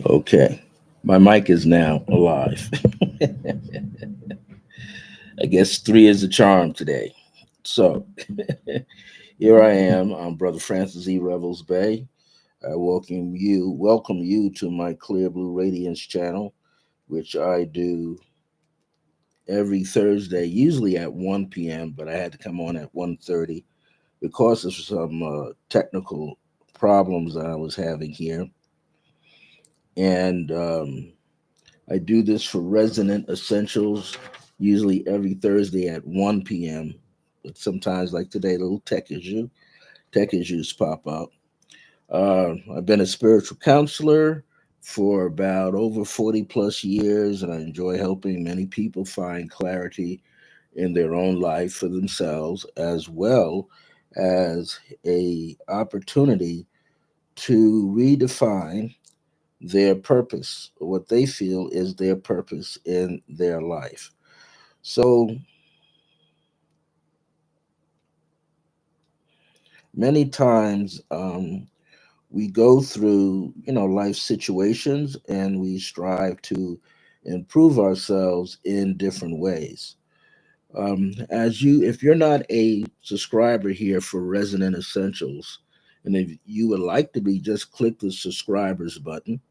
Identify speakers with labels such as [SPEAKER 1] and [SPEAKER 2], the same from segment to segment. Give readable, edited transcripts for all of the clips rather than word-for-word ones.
[SPEAKER 1] Okay, my mic is now alive. I guess three is the charm today. So here I am. I'm Brother Francis E. Revels-Bey. I welcome you to my Clear Blue Radiance channel, which I do every Thursday, usually at 1 p.m., but I had to come on at 1:30 because of some technical problems that I was having here. And I do this for Resonant Essentials, usually every Thursday at 1 p.m. But sometimes, like today, a little tech issues pop up. I've been a spiritual counselor for about over 40 plus years, and I enjoy helping many people find clarity in their own life for themselves, as well as a opportunity to redefine their purpose, what they feel is their purpose in their life. So many times we go through, life situations and we strive to improve ourselves in different ways. If you're not a subscriber here for Resonant Essentials, and if you would like to be, just click the subscribers button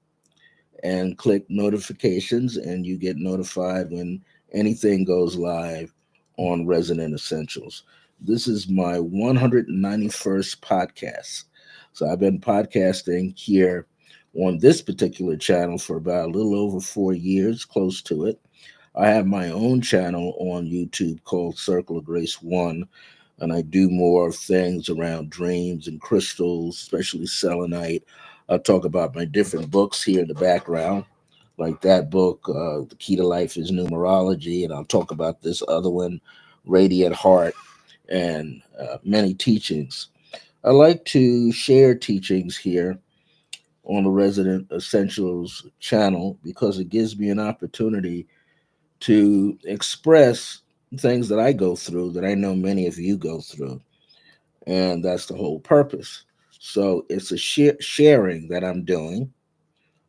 [SPEAKER 1] and click notifications, and you get notified when anything goes live on Resident Essentials. This is my 191st podcast. So I've been podcasting here on this particular channel for about a little over 4 years, close to it. I have my own channel on YouTube called Circle of Grace One, and I do more things around dreams and crystals, especially selenite. I'll talk about my different books here in the background, like that book, The Key to Life is Numerology, and I'll talk about this other one, Radiant Heart, and many teachings. I like to share teachings here on the Resident Essentials channel because it gives me an opportunity to express things that I go through that I know many of you go through. And that's the whole purpose. So it's a sharing that I'm doing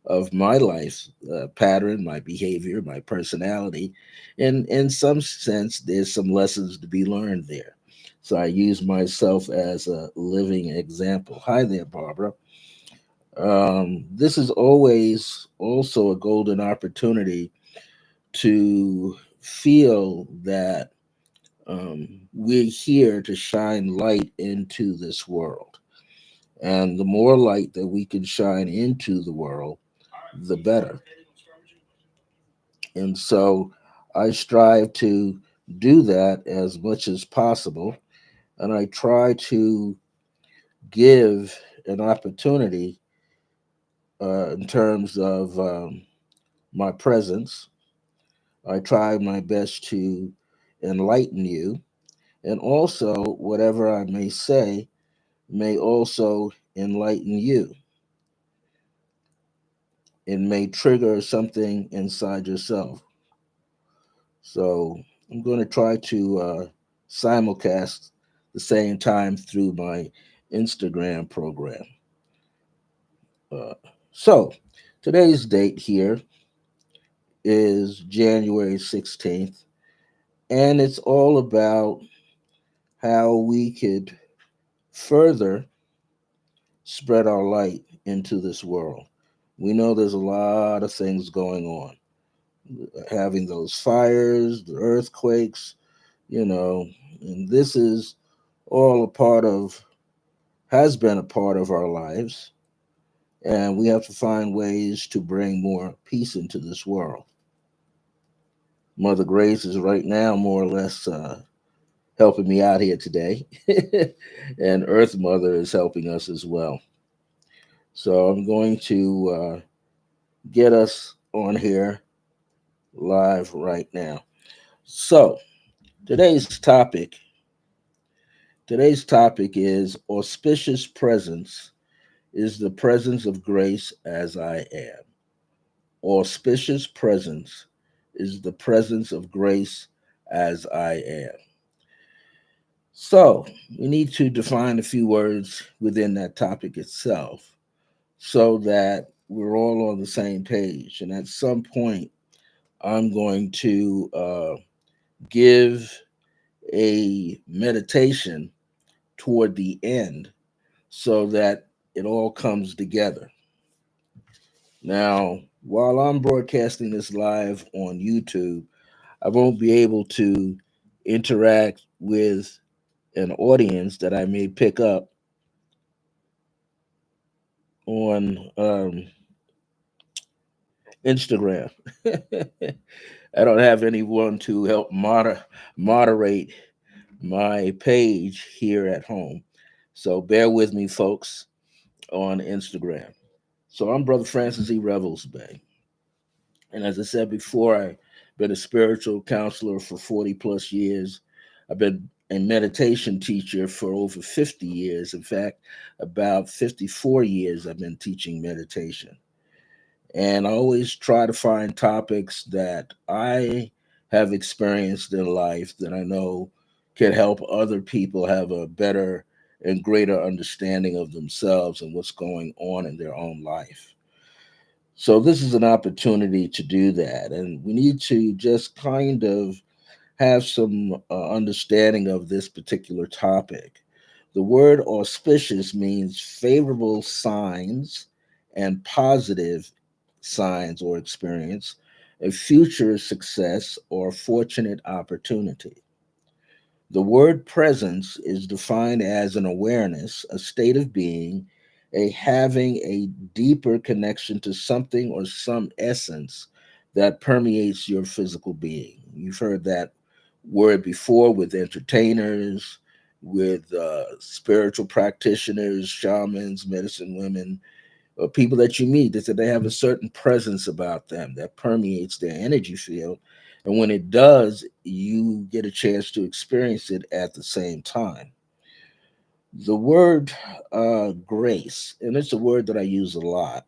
[SPEAKER 1] of my life pattern, my behavior, my personality. And in some sense, there's some lessons to be learned there. So I use myself as a living example. Hi there, Barbara. This is always also a golden opportunity to feel that we're here to shine light into this world. And the more light that we can shine into the world, the better. And so I strive to do that as much as possible. And I try to give an opportunity in terms of my presence. I try my best to enlighten you. And also, whatever I may say may also enlighten you. It may trigger something inside yourself. So I'm going to try to simulcast the same time through my Instagram program. Uh, so today's date here is January 16th, and it's all about how we could further spread our light into this world. We know there's a lot of things going on, having those fires, the earthquakes, you know, and this is all a part of, has been a part of our lives. And we have to find ways to bring more peace into this world. Mother Grace is right now more or less helping me out here today. And Earth Mother is helping us as well. So I'm going to get us on here live right now. So today's topic today's topic is auspicious presence is the presence of grace as I am. Auspicious presence is the presence of grace as I am. So we need to define a few words within that topic itself so that we're all on the same page. And at some point, I'm going to give a meditation toward the end so that it all comes together. Now, while I'm broadcasting this live on YouTube, I won't be able to interact with an audience that I may pick up on Instagram. I don't have anyone to help moderate my page here at home. So bear with me, folks, on Instagram. So I'm Brother Francis E. Revels-Bey. And as I said before, I've been a spiritual counselor for 40 plus years. I've been a meditation teacher for over 50 years. In fact, about 54 years I've been teaching meditation. And I always try to find topics that I have experienced in life that I know can help other people have a better and greater understanding of themselves and what's going on in their own life. So, this is an opportunity to do that. And we need to just kind of have some understanding of this particular topic. The word auspicious means favorable signs and positive signs or experience, a future success or fortunate opportunity. The word presence is defined as an awareness, a state of being, a having a deeper connection to something or some essence that permeates your physical being. You've heard that word before with entertainers, with spiritual practitioners, shamans, medicine women, or people that you meet. They said they have a certain presence about them that permeates their energy field. And when it does, you get a chance to experience it at the same time. The word grace, and it's a word that I use a lot.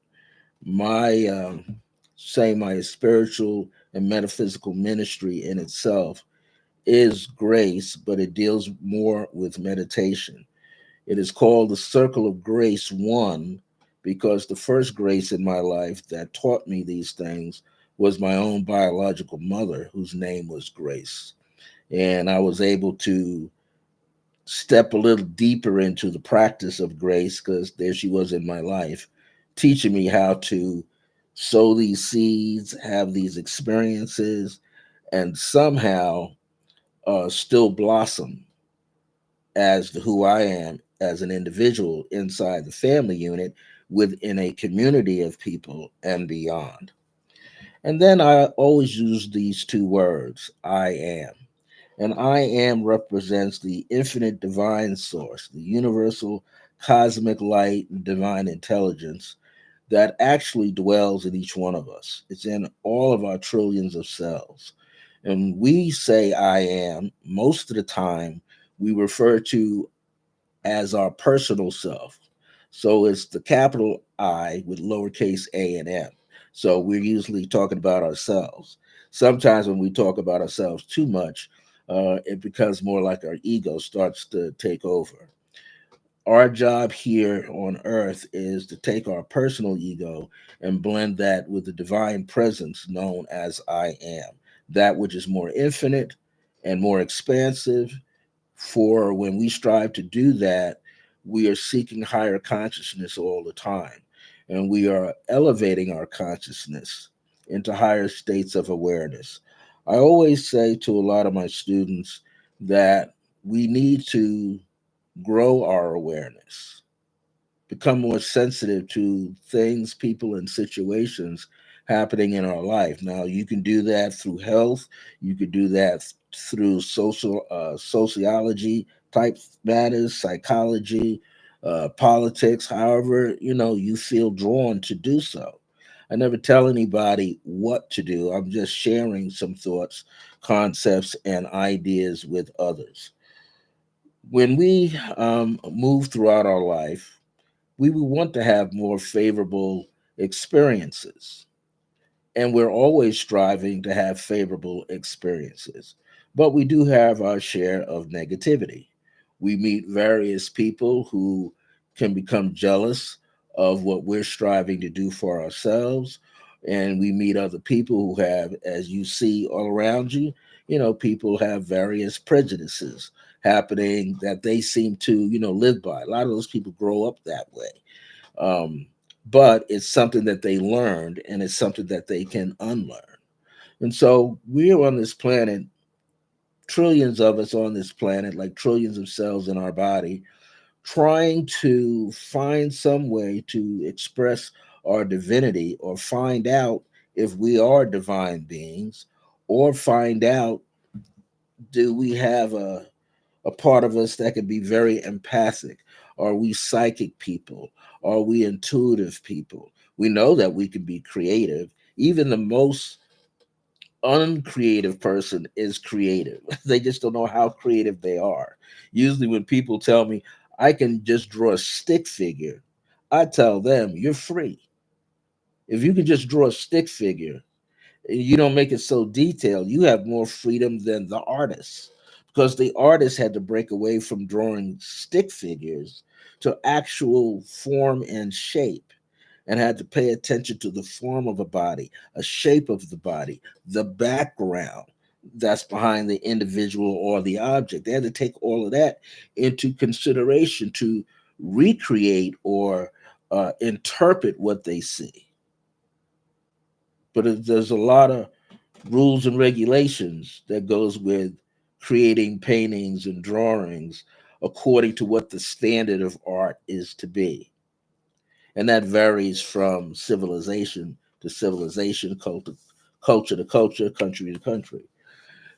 [SPEAKER 1] My say my spiritual and metaphysical ministry in itself is grace, but it deals more with meditation. It is called the Circle of Grace One because the first grace in my life that taught me these things was my own biological mother, whose name was Grace. And I was able to step a little deeper into the practice of grace because there she was in my life, teaching me how to sow these seeds, have these experiences, and somehow still blossom as to who I am as an individual inside the family unit within a community of people and beyond. And then I always use these two words, I am. And I am represents the infinite divine source, the universal cosmic light and divine intelligence that actually dwells in each one of us. It's in all of our trillions of cells. And we say I am, most of the time, we refer to as our personal self. So it's the capital I with lowercase a and m. So we're usually talking about ourselves. Sometimes when we talk about ourselves too much, it becomes more like our ego starts to take over. Our job here on earth is to take our personal ego and blend that with the divine presence known as I am, that which is more infinite and more expansive. For when we strive to do that, we are seeking higher consciousness all the time. And we are elevating our consciousness into higher states of awareness. I always say to a lot of my students that we need to grow our awareness, become more sensitive to things, people, and situations happening in our life. Now, you can do that through health. You could do that through sociology type matters, psychology, politics. However, you feel drawn to do so. I never tell anybody what to do. I'm just sharing some thoughts, concepts, and ideas with others. When we move throughout our life, we will want to have more favorable experiences. And we're always striving to have favorable experiences. But we do have our share of negativity. We meet various people who can become jealous of what we're striving to do for ourselves. And we meet other people who have, as you see all around you, people have various prejudices happening that they seem to, live by. A lot of those people grow up that way. Um, but it's something that they learned and it's something that they can unlearn. And so we're on this planet, trillions of us on this planet, like trillions of cells in our body, trying to find some way to express our divinity or find out if we are divine beings, or find out, do we have a part of us that can be very empathic? Are we psychic people? Are we intuitive people? We know that we can be creative. Even the most uncreative person is creative. They just don't know how creative they are. Usually, when people tell me I can just draw a stick figure, I tell them you're free. If you can just draw a stick figure, you don't make it so detailed, you have more freedom than the artist, because the artist had to break away from drawing stick figures to actual form and shape, and had to pay attention to the form of a body, a shape of the body, the background that's behind the individual or the object. They had to take all of that into consideration to recreate or interpret what they see. But there's a lot of rules and regulations that goes with creating paintings and drawings according to what the standard of art is to be. And that varies from civilization to civilization, culture to culture, country to country.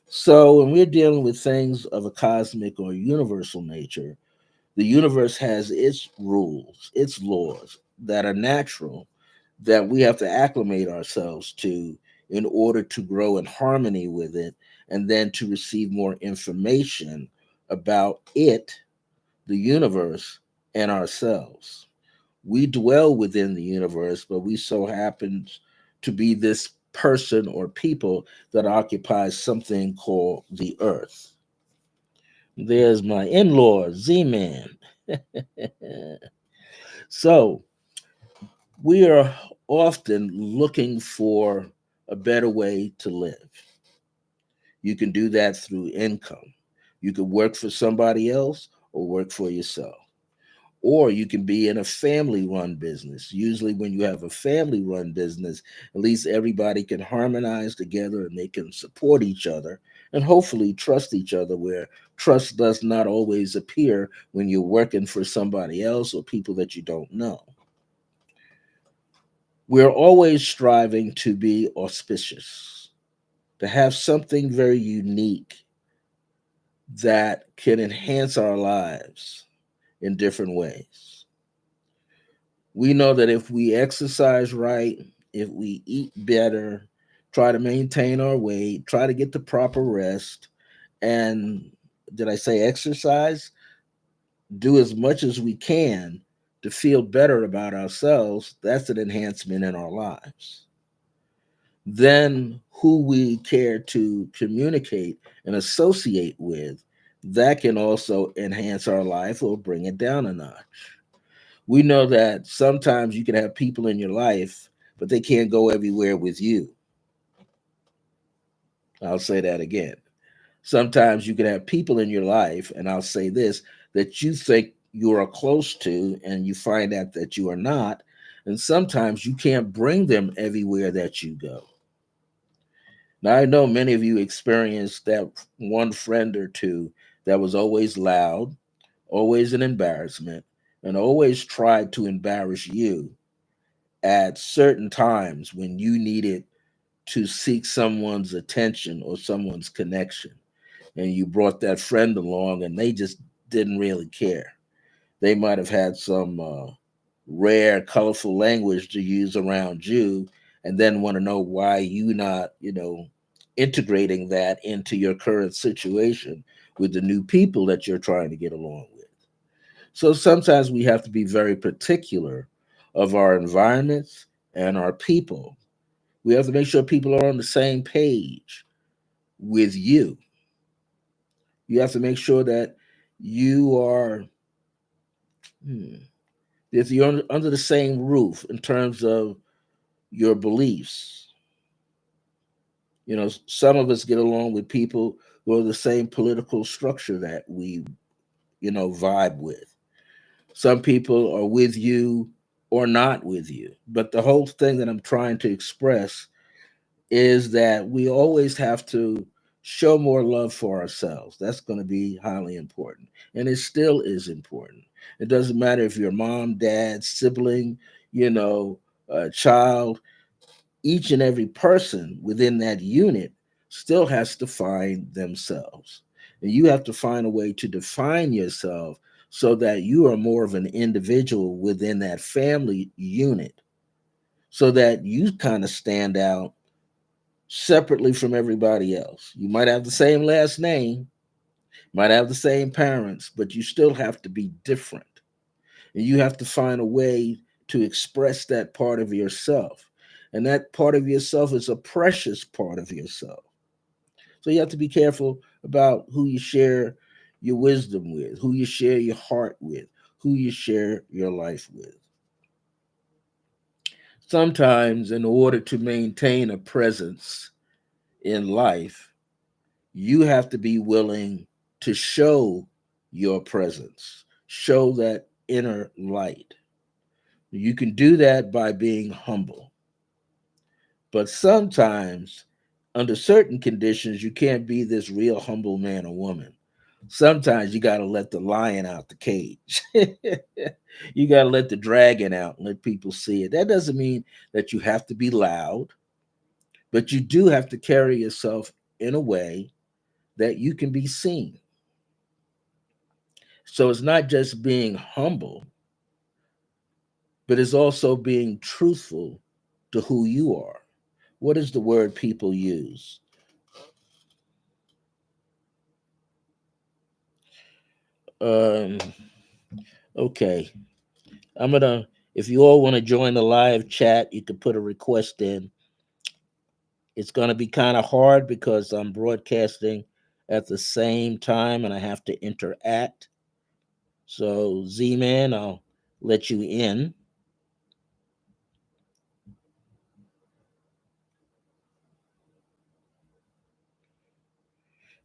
[SPEAKER 1] So when we're dealing with things of a cosmic or universal nature, the universe has its rules, its laws that are natural, that we have to acclimate ourselves to in order to grow in harmony with it, and then to receive more information about it, the universe, and ourselves. We dwell within the universe, but we so happen to be this person or people that occupies something called the earth. There's my in-law, Z-Man. So we are often looking for a better way to live. You can do that through income. You can work for somebody else or work for yourself. Or you can be in a family run business. Usually, when you have a family run business, at least everybody can harmonize together and they can support each other and hopefully trust each other, where trust does not always appear when you're working for somebody else or people that you don't know. We're always striving to be auspicious, to have something very unique that can enhance our lives in different ways. We know that if we exercise right, if we eat better, try to maintain our weight, try to get the proper rest, and did I say exercise? Do as much as we can to feel better about ourselves, that's an enhancement in our lives. Then who we care to communicate and associate with, that can also enhance our life or bring it down a notch. We know that sometimes you can have people in your life, but they can't go everywhere with you. I'll say that again. Sometimes you can have people in your life, and I'll say this, that you think you are close to, and you find out that you are not. And sometimes you can't bring them everywhere that you go. Now, I know many of you experienced that one friend or two that was always loud, always an embarrassment, and always tried to embarrass you at certain times when you needed to seek someone's attention or someone's connection. And you brought that friend along, and they just didn't really care. They might have had some rare, colorful language to use around you, and then want to know why you not, integrating that into your current situation with the new people that you're trying to get along with. So sometimes we have to be very particular of our environments and our people. We have to make sure people are on the same page with you. You have to make sure that you are, hmm, If you're under the same roof in terms of your beliefs, some of us get along with people who are the same political structure that we, vibe with. Some people are with you or not with you. But the whole thing that I'm trying to express is that we always have to show more love for ourselves. That's going to be highly important. And it still is important. It doesn't matter if you're mom, dad, sibling, you know, child, each and every person within that unit still has to find themselves. And you have to find a way to define yourself so that you are more of an individual within that family unit, so that you kind of stand out separately from everybody else. You might have the same last name, might have the same parents, but you still have to be different. And you have to find a way to express that part of yourself. And that part of yourself is a precious part of yourself. So you have to be careful about who you share your wisdom with, who you share your heart with, who you share your life with. Sometimes, in order to maintain a presence in life, you have to be willing to show your presence, show that inner light. You can do that by being humble. But sometimes, under certain conditions, you can't be this real humble man or woman. Sometimes you got to let the lion out the cage. You got to let the dragon out and let people see it. That doesn't mean that you have to be loud, but you do have to carry yourself in a way that you can be seen. So it's not just being humble, but it's also being truthful to who you are. What is the word people use? Um, okay. I'm gonna. If you all want to join the live chat, you can put a request in. It's gonna be kind of hard because I'm broadcasting at the same time and I have to interact. So Z Man, I'll let you in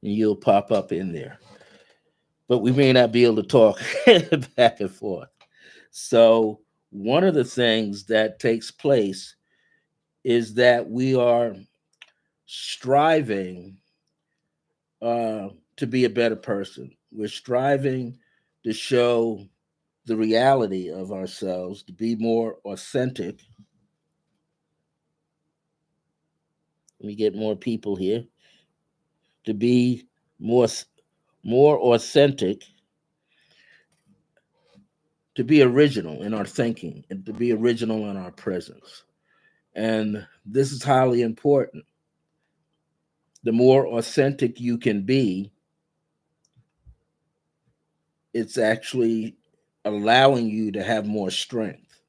[SPEAKER 1] and you'll pop up in there. But we may not be able to talk back and forth. So one of the things that takes place is that we are striving to be a better person. We're striving to show the reality of ourselves, to be more authentic. Let me get more people here. To be more more authentic, to be original in our thinking, and to be original in our presence. And this is highly important. The more authentic you can be, it's actually allowing you to have more strength.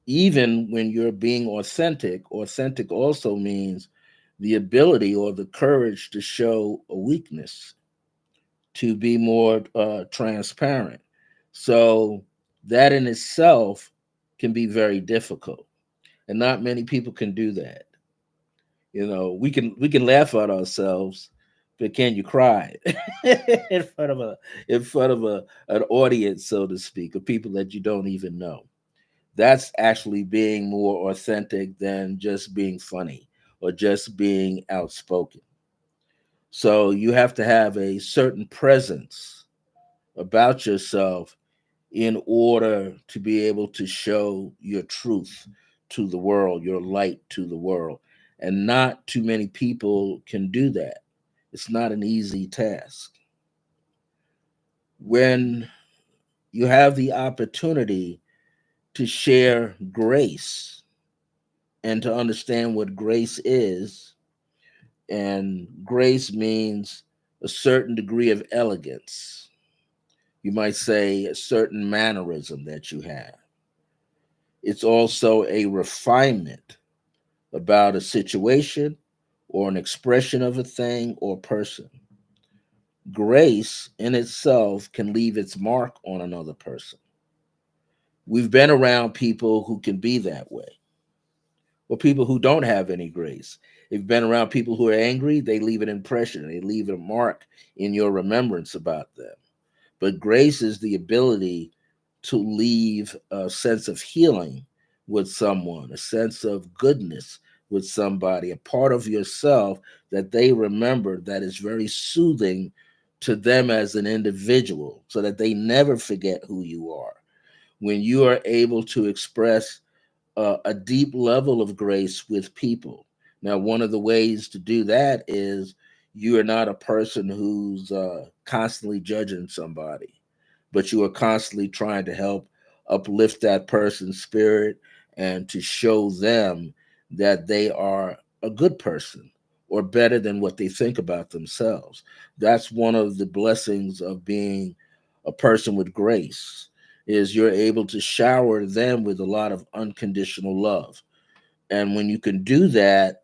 [SPEAKER 1] Even when you're being authentic, authentic also means the ability or the courage to show a weakness, to be more transparent. So that in itself can be very difficult, and not many people can do that. We can laugh at ourselves, but can you cry in front of a an audience, so to speak, of people that you don't even know? That's actually being more authentic than just being funny or just being outspoken. So you have to have a certain presence about yourself in order to be able to show your truth to the world, your light to the world. And not too many people can do that. It's not an easy task. When you have the opportunity to share grace and to understand what grace is, and grace means a certain degree of elegance. You might say a certain mannerism that you have. It's also a refinement about a situation or an expression of a thing or person. Grace in itself can leave its mark on another person. We've been around people who can be that way, or people who don't have any grace. If you've been around people who are angry, they leave an impression, they leave a mark in your remembrance about them. But grace is the ability to leave a sense of healing with someone, a sense of goodness with somebody, a part of yourself that they remember that is very soothing to them as an individual, so that they never forget who you are. When you are able to express a deep level of grace with people. Now, one of the ways to do that is you are not a person who's constantly judging somebody, but you are constantly trying to help uplift that person's spirit and to show them that they are a good person or better than what they think about themselves. That's one of the blessings of being a person with grace, is you're able to shower them with a lot of unconditional love. And when you can do that,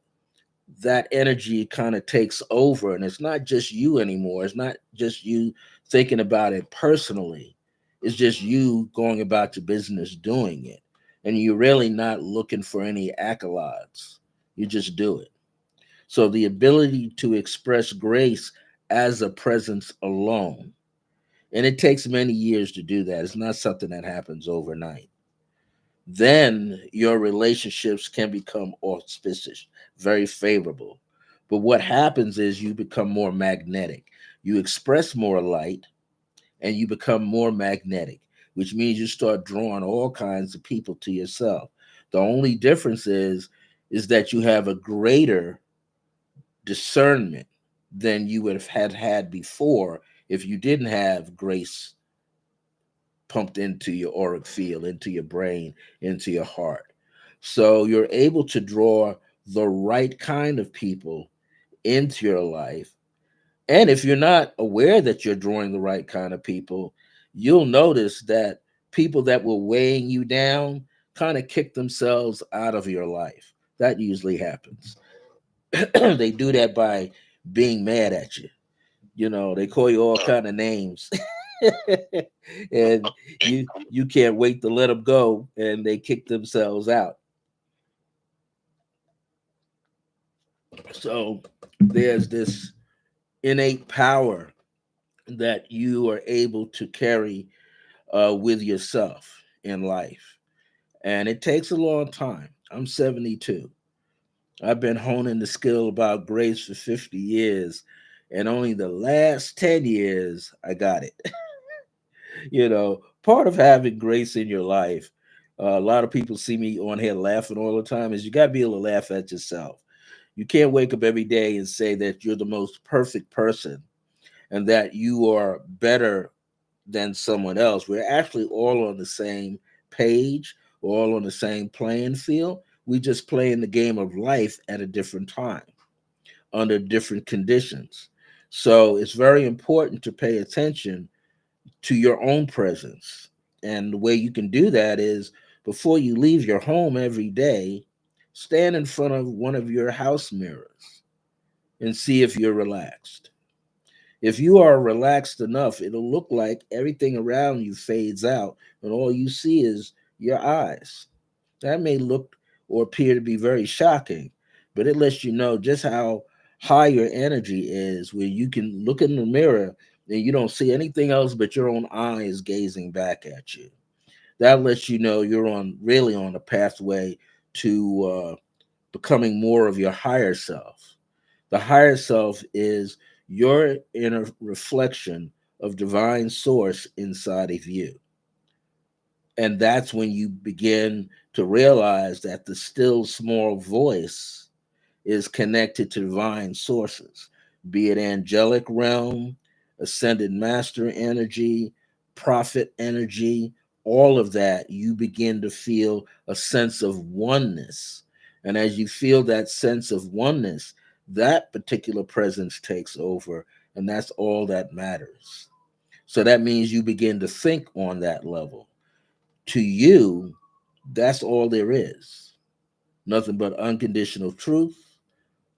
[SPEAKER 1] that energy kind of takes over, and it's not just you anymore. It's not just you thinking about it personally. It's just you going about your business doing it. And you're really not looking for any accolades. You just do it. So the ability to express grace as a presence alone, and it takes many years to do that. It's not something that happens overnight. Then your relationships can become auspicious, very favorable. But what happens is you become more magnetic. You express more light and you become more magnetic, which means you start drawing all kinds of people to yourself. The only difference is that you have a greater discernment than you would have had before if you didn't have grace pumped into your auric field, into your brain, into your heart. So you're able to draw the right kind of people into your life. And if you're not aware that you're drawing the right kind of people, you'll notice that people that were weighing you down kind of kick themselves out of your life. That usually happens. They do that by being mad at you. You know, they call you all kind of names. And you can't wait to let them go, and they kick themselves out. So there's this innate power that you are able to carry with yourself in life, and it takes a long time. I'm 72. I've been honing the skill about grace for 50 years, and only the last 10 years I got it. Part of having grace in your life, a lot of people see me on here laughing all the time, is you got to be able to laugh at yourself. You can't wake up every day and say that you're the most perfect person and that you are better than someone else. We're actually all on the same page, we're all on the same playing field. We just play in the game of life at a different time, under different conditions. So it's very important to pay attention to your own presence. And the way you can do that is, before you leave your home every day, stand in front of one of your house mirrors and see if you're relaxed. If you are relaxed enough, it'll look like everything around you fades out and all you see is your eyes. That may look or appear to be very shocking, but it lets you know just how high your energy is, where you can look in the mirror and you don't see anything else but your own eyes gazing back at you. That lets you know you're on really on a pathway to becoming more of your higher self. The higher self is your inner reflection of divine source inside of you. And that's when you begin to realize that the still small voice is connected to divine sources, be it angelic realm, ascended master energy, prophet energy, all of that. You begin to feel a sense of oneness. And as you feel that sense of oneness, that particular presence takes over, and that's all that matters. So that means you begin to think on that level. To you, that's all there is. Nothing but unconditional truth,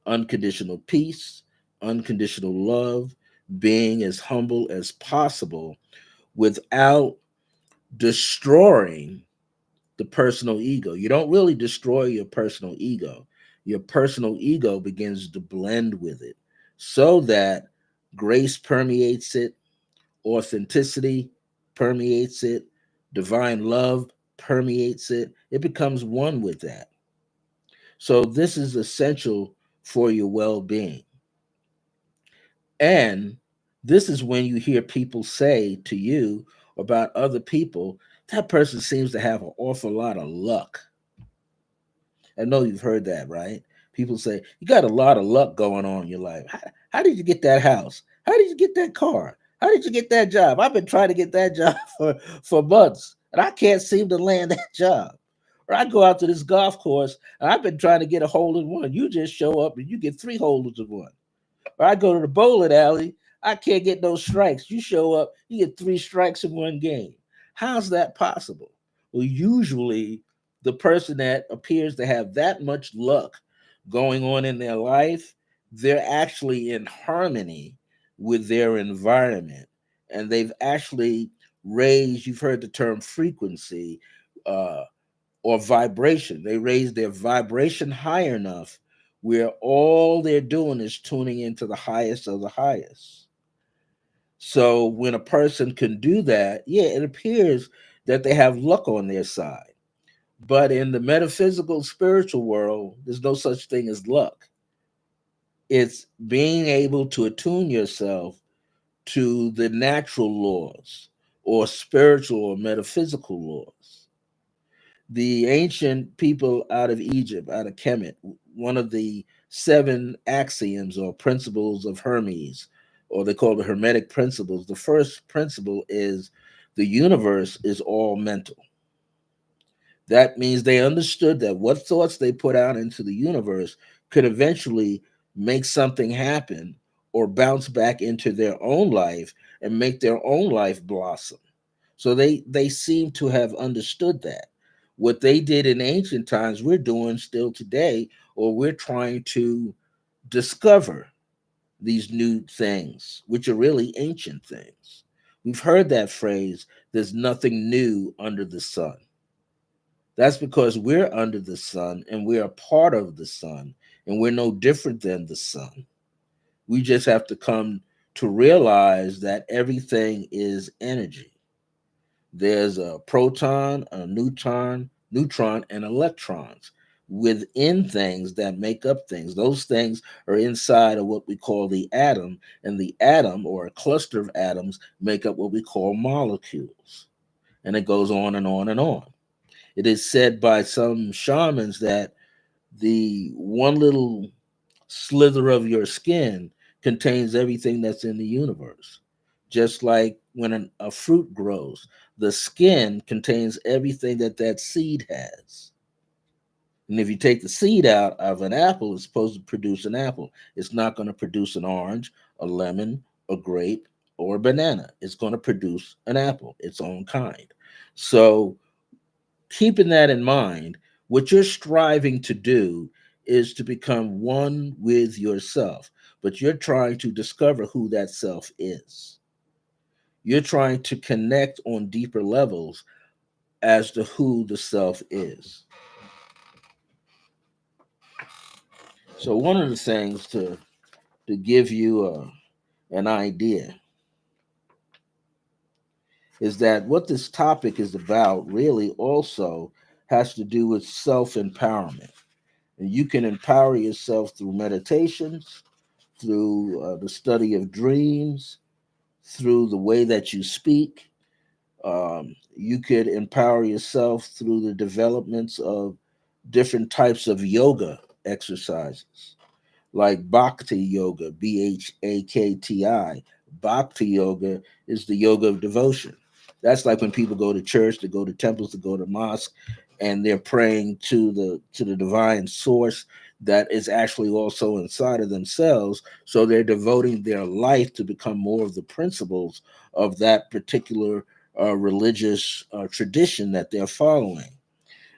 [SPEAKER 1] unconditional peace, unconditional love, being as humble as possible without destroying. the personal ego. You don't really destroy your personal ego. Your personal ego begins to blend with it so that grace permeates it, authenticity permeates it, divine love permeates it. It becomes one with that. So, this is essential for your well being. And this is when you hear people say to you about other people, that person seems to have an awful lot of luck. I know you've heard that, right? People say, you got a lot of luck going on in your life. How did you get that house? How did you get that car? How did you get that job? I've been trying to get that job for months and I can't seem to land that job. Or I go out to this golf course and I've been trying to get a hole in one. You just show up and you get three holes in one. Or I go to the bowling alley, I can't get no strikes. You show up, you get three strikes in one game. How's that possible? Well, usually the person that appears to have that much luck going on in their life, they're actually in harmony with their environment. And they've actually raised, you've heard the term frequency, uh, or vibration. They raise their vibration high enough where all they're doing is tuning into the highest of the highest. So when a person can do that, yeah, it appears that they have luck on their side. But in the metaphysical spiritual world, there's no such thing as luck. It's being able to attune yourself to the natural laws or spiritual or metaphysical laws. The ancient people out of Egypt, out of Kemet, one of the seven axioms or principles of Hermes, or they call the Hermetic principles. The first principle is the universe is all mental. That means they understood that what thoughts they put out into the universe could eventually make something happen or bounce back into their own life and make their own life blossom. So they seem to have understood that. What they did in ancient times, we're doing still today, or we're trying to discover these new things, which are really ancient things. We've heard that phrase, there's nothing new under the sun. That's because we're under the sun and we're a part of the sun and we're no different than the sun. We just have to come to realize that everything is energy. There's a proton, a neutron, and electrons within things that make up things. Those things are inside of what we call the atom, and the atom or a cluster of atoms make up what we call molecules. And it goes on and on and on. It is said by some shamans that the one little slither of your skin contains everything that's in the universe. Just like when a fruit grows, the skin contains everything that that seed has. And if you take the seed out of an apple, it's supposed to produce an apple. It's not going to produce an orange, a lemon, a grape, or a banana. It's going to produce an apple, its own kind. So keeping that in mind, what you're striving to do is to become one with yourself, but you're trying to discover who that self is. You're trying to connect on deeper levels as to who the self is. So, one of the things to give you an idea is that what this topic is about really also has to do with self empowerment. And you can empower yourself through meditations, through the study of dreams, through the way that you speak. You could empower yourself through the developments of different types of yoga exercises, like Bhakti Yoga, Bhakti. Bhakti Yoga is the yoga of devotion. That's like when people go to church, to go to temples, to go to mosque, and they're praying to the divine source that is actually also inside of themselves. So they're devoting their life to become more of the principles of that particular religious tradition that they're following.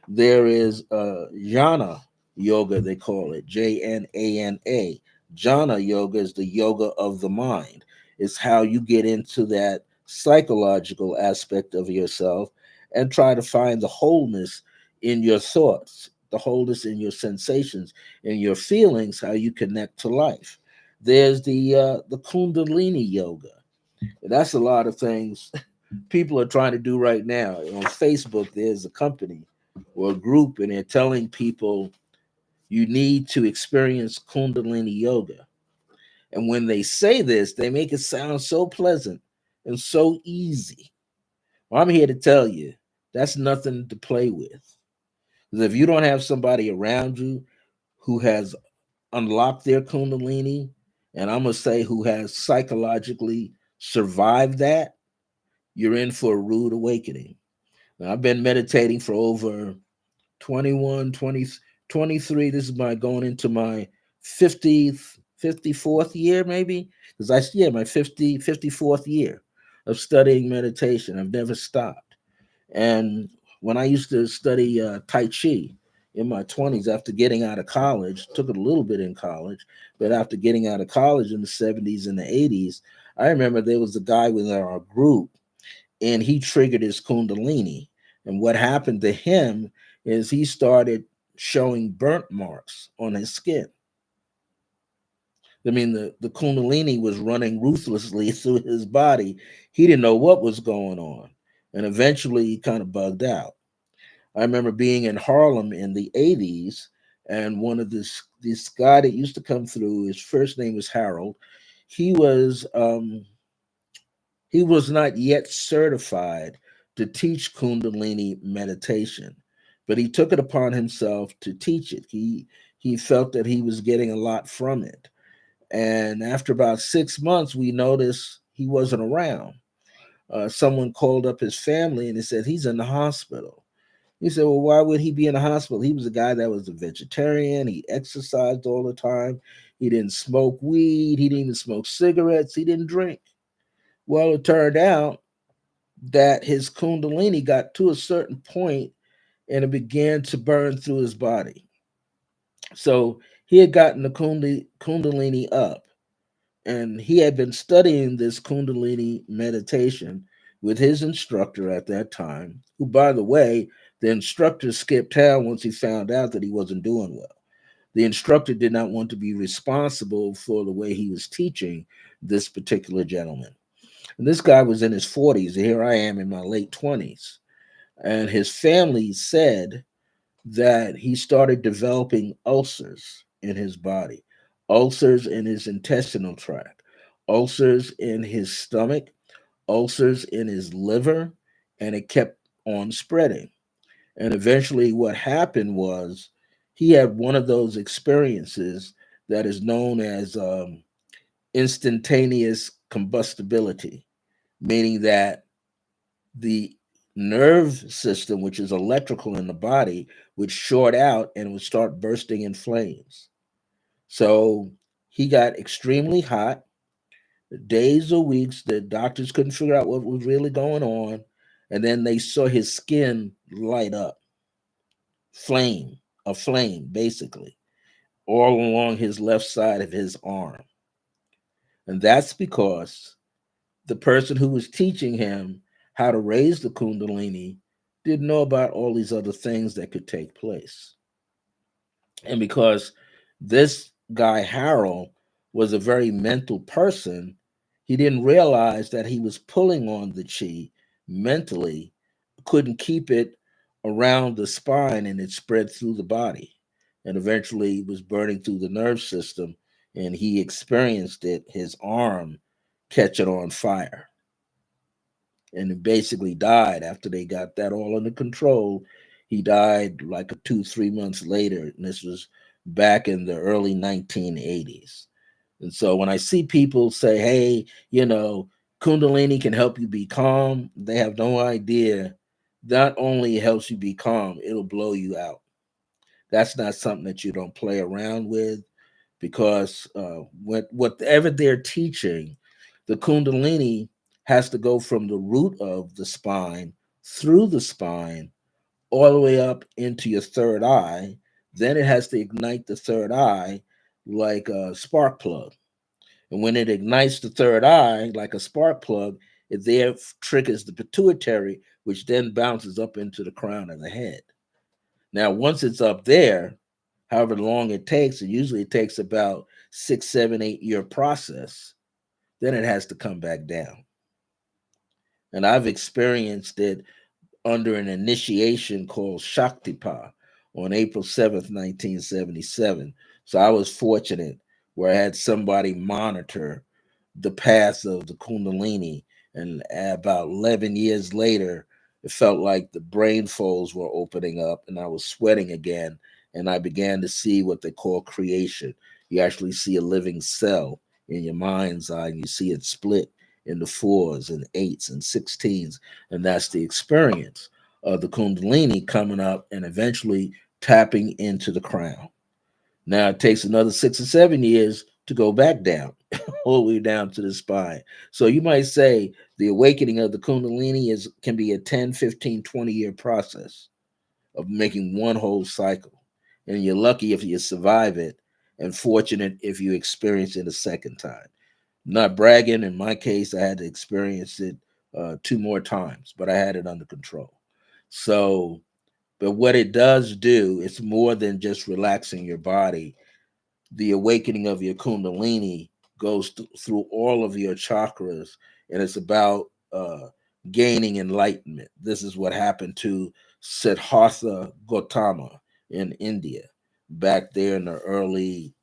[SPEAKER 1] There is jnana yoga, they call it Jnana. Jnana yoga is the yoga of the mind. It's how you get into that psychological aspect of yourself and try to find the wholeness in your thoughts, the wholeness in your sensations, in your feelings, how you connect to life. There's the Kundalini yoga. That's a lot of things people are trying to do right now. On Facebook, there's a company or a group, and they're telling people you need to experience Kundalini yoga. And when they say this, they make it sound so pleasant and so easy. Well, I'm here to tell you that's nothing to play with. Because if you don't have somebody around you who has unlocked their Kundalini, and I'm going to say who has psychologically survived that, you're in for a rude awakening. Now, I've been meditating for over 21, 20, 23. This is my going into my 50th, 54th year, maybe. Because yeah, my 54th year of studying meditation. I've never stopped. And when I used to study Tai Chi in my 20s after getting out of college, took it a little bit in college, but after getting out of college in the 70s and the 80s, I remember there was a guy within our group and he triggered his Kundalini. And what happened to him is he started showing burnt marks on his skin. I mean, the Kundalini was running ruthlessly through his body. He didn't know what was going on. And eventually he kind of bugged out. I remember being in Harlem in the 80s, and one of this guy that used to come through, his first name was Harold. He was he was not yet certified to teach Kundalini meditation, but he took it upon himself to teach it. He felt that he was getting a lot from it. And after about 6 months, we noticed he wasn't around. Someone called up his family and they said he's in the hospital. He said, well, why would he be in the hospital? He was a guy that was a vegetarian. He exercised all the time. He didn't smoke weed. He didn't even smoke cigarettes. He didn't drink. Well, it turned out that his Kundalini got to a certain point and it began to burn through his body. So he had gotten the Kundalini up and he had been studying this Kundalini meditation with his instructor at that time, who, by the way, the instructor skipped town once he found out that he wasn't doing well. The instructor did not want to be responsible for the way he was teaching this particular gentleman. And this guy was in his 40s, and here I am in my late 20s. And his family said that he started developing ulcers in his body, ulcers in his intestinal tract, ulcers in his stomach, ulcers in his liver, and it kept on spreading. And eventually, what happened was he had one of those experiences that is known as instantaneous combustibility, meaning that the nerve system, which is electrical in the body, would short out and would start bursting in flames. So he got extremely hot, days or weeks. The doctors couldn't figure out what was really going on. And then they saw his skin light up, flame, a flame, basically, all along his left side of his arm. And that's because the person who was teaching him how to raise the Kundalini didn't know about all these other things that could take place. And because this guy, Harold, was a very mental person, he didn't realize that he was pulling on the chi mentally, couldn't keep it around the spine, and it spread through the body. And eventually it was burning through the nerve system, and he experienced it, his arm catch it on fire and it basically died after they got that all under control. He died like 2, 3 months later, and this was back in the early 1980s. And so when I see people say, "Hey, Kundalini can help you be calm," they have no idea. Not only helps you be calm, it'll blow you out. That's not something that you don't play around with because whatever they're teaching, the Kundalini has to go from the root of the spine through the spine all the way up into your third eye. Then it has to ignite the third eye like a spark plug. And when it ignites the third eye like a spark plug, it there triggers the pituitary, which then bounces up into the crown of the head. Now, once it's up there, however long it usually takes about 6, 7, 8 year process, then it has to come back down. And I've experienced it under an initiation called Shaktipa on April 7th, 1977. So I was fortunate where I had somebody monitor the path of the Kundalini. And about 11 years later, it felt like the brain folds were opening up and I was sweating again. And I began to see what they call creation. You actually see a living cell in your mind's eye, and you see it split into fours and eights and 16s. And that's the experience of the Kundalini coming up and eventually tapping into the crown. Now it takes another 6 or 7 years to go back down, all the way down to the spine. So you might say the awakening of the Kundalini can be a 10, 15, 20 year process of making one whole cycle. And you're lucky if you survive it, and fortunate if you experience it a second time. Not bragging. In my case, I had to experience it 2 more times, but I had it under control. So, but what it does do, it's more than just relaxing your body. The awakening of your Kundalini goes through all of your chakras, and it's about gaining enlightenment. This is what happened to Siddhartha Gautama in India back there in the early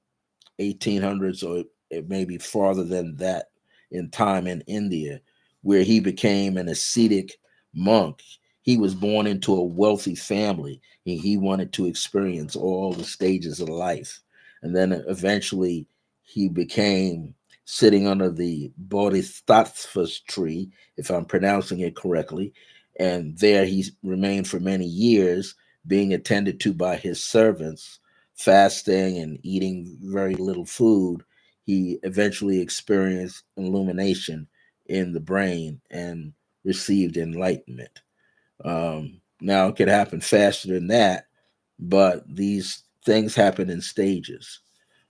[SPEAKER 1] 1800s, or it may be farther than that in time in India, where he became an ascetic monk. He was born into a wealthy family. He wanted to experience all the stages of life. And then eventually he became sitting under the Bodhisattva's tree, if I'm pronouncing it correctly. And there he remained for many years, being attended to by his servants, fasting and eating very little food. He eventually experienced illumination in the brain and received enlightenment. Now, it could happen faster than that, but these things happen in stages.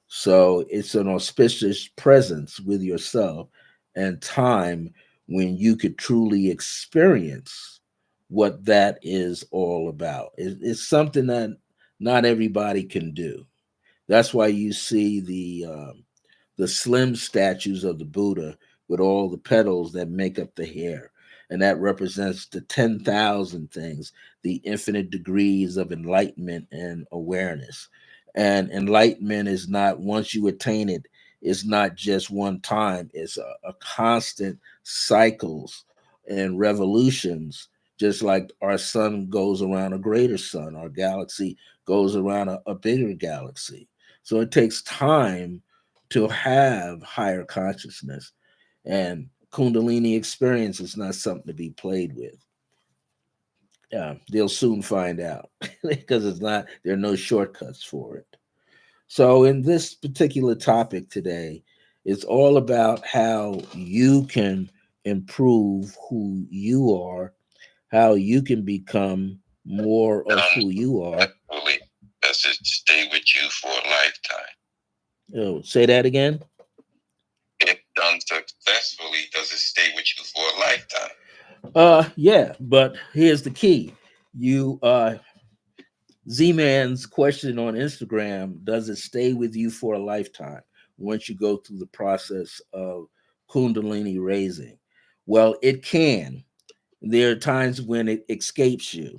[SPEAKER 1] So it's an auspicious presence with yourself and time when you could truly experience what that is all about. It's something that not everybody can do. That's why you see the slim statues of the Buddha with all the petals that make up the hair. And that represents the 10,000 things, the infinite degrees of enlightenment and awareness. And enlightenment is not, once you attain it, it's not just one time, it's a constant cycles and revolutions, just like our sun goes around a greater sun, our galaxy goes around a bigger galaxy. So it takes time to have higher consciousness. And Kundalini experience is not something to be played with. They'll soon find out because it's not, there are no shortcuts for it. So, in this particular topic today, it's all about how you can improve who you are, how you can become more of who you are.
[SPEAKER 2] Does it stay with you for a lifetime?
[SPEAKER 1] Oh, say that again.
[SPEAKER 2] If done successfully, does it stay with you for a lifetime?
[SPEAKER 1] Yeah, but here's the key. You Z-Man's question on Instagram, does it stay with you for a lifetime once you go through the process of Kundalini raising? Well, it can. There are times when it escapes you.